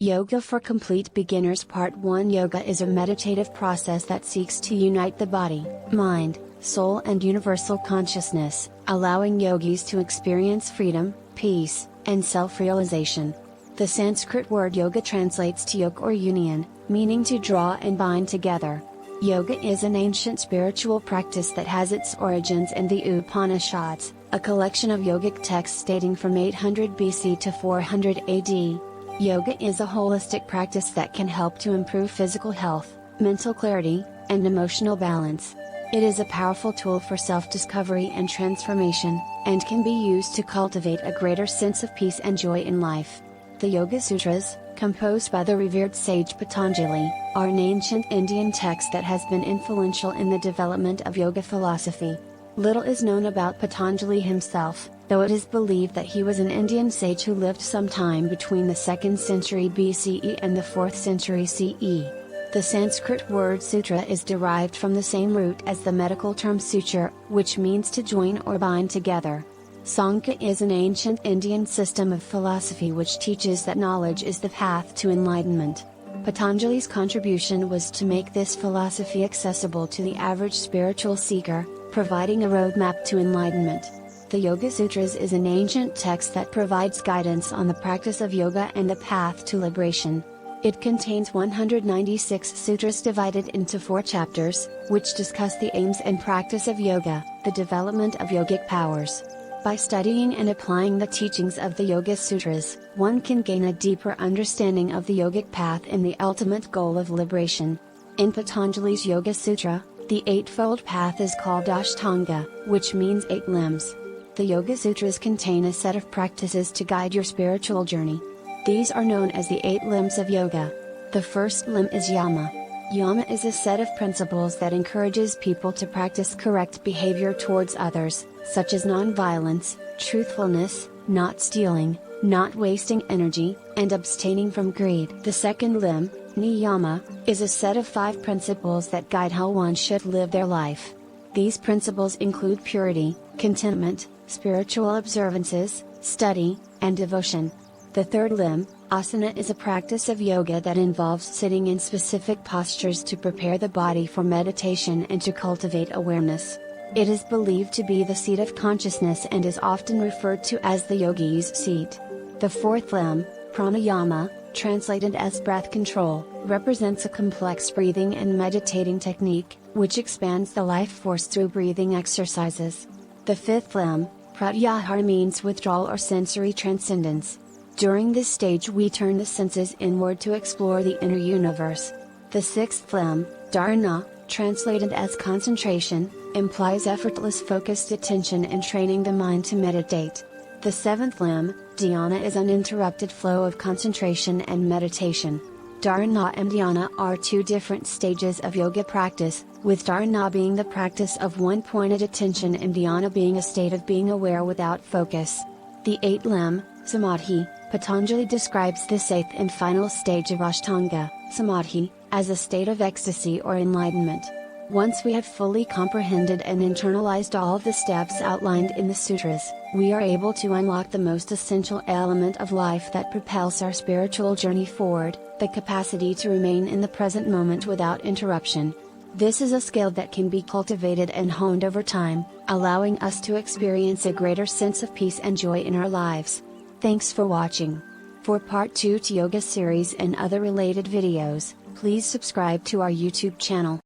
Yoga for Complete Beginners Part 1. Yoga is a meditative process that seeks to unite the body, mind, soul and universal consciousness, allowing yogis to experience freedom, peace, and self-realization. The Sanskrit word yoga translates to yoke or union, meaning to draw and bind together. Yoga is an ancient spiritual practice that has its origins in the Upanishads, a collection of yogic texts dating from 800 BC to 400 AD. Yoga is a holistic practice that can help to improve physical health, mental clarity, and emotional balance. It is a powerful tool for self-discovery and transformation, and can be used to cultivate a greater sense of peace and joy in life. The Yoga Sutras, composed by the revered sage Patanjali, are an ancient Indian text that has been influential in the development of yoga philosophy. Little is known about Patanjali himself, though it is believed that he was an Indian sage who lived sometime between the 2nd century BCE and the 4th century CE. The Sanskrit word sutra is derived from the same root as the medical term suture, which means to join or bind together. Sankhya is an ancient Indian system of philosophy which teaches that knowledge is the path to enlightenment. Patanjali's contribution was to make this philosophy accessible to the average spiritual seeker, providing a roadmap to enlightenment. The Yoga Sutras is an ancient text that provides guidance on the practice of yoga and the path to liberation. It contains 196 sutras divided into 4 chapters, which discuss the aims and practice of yoga, the development of yogic powers. By studying and applying the teachings of the Yoga Sutras, one can gain a deeper understanding of the yogic path and the ultimate goal of liberation. In Patanjali's Yoga Sutra, the Eightfold Path is called Ashtanga, which means 8 limbs. The Yoga Sutras contain a set of practices to guide your spiritual journey. These are known as the 8 limbs of yoga. The first limb is Yama. Yama is a set of principles that encourages people to practice correct behavior towards others, such as non-violence, truthfulness, not stealing, not wasting energy, and abstaining from greed. The second limb, Niyama, is a set of 5 principles that guide how one should live their life. These principles include purity, contentment, spiritual observances, study, and devotion. The third limb, Asana, is a practice of yoga that involves sitting in specific postures to prepare the body for meditation and to cultivate awareness. It is believed to be the seat of consciousness and is often referred to as the yogi's seat. The fourth limb, Pranayama, translated as breath control, represents a complex breathing and meditating technique, which expands the life force through breathing exercises. The fifth limb, Pratyahara, means withdrawal or sensory transcendence. During this stage we turn the senses inward to explore the inner universe. The sixth limb, Dharana, translated as concentration, implies effortless focused attention and training the mind to meditate. The seventh limb, Dhyana, is uninterrupted flow of concentration and meditation. Dharana and Dhyana are 2 different stages of yoga practice, with Dharana being the practice of one-pointed attention and Dhyana being a state of being aware without focus. The 8th limb, Samadhi, Patanjali describes this 8th and final stage of Ashtanga, Samadhi, as a state of ecstasy or enlightenment. Once we have fully comprehended and internalized all of the steps outlined in the sutras, we are able to unlock the most essential element of life that propels our spiritual journey forward, the capacity to remain in the present moment without interruption. This is a skill that can be cultivated and honed over time, allowing us to experience a greater sense of peace and joy in our lives. Thanks for watching. For Part 2 to Yoga series and other related videos, please subscribe to our YouTube channel.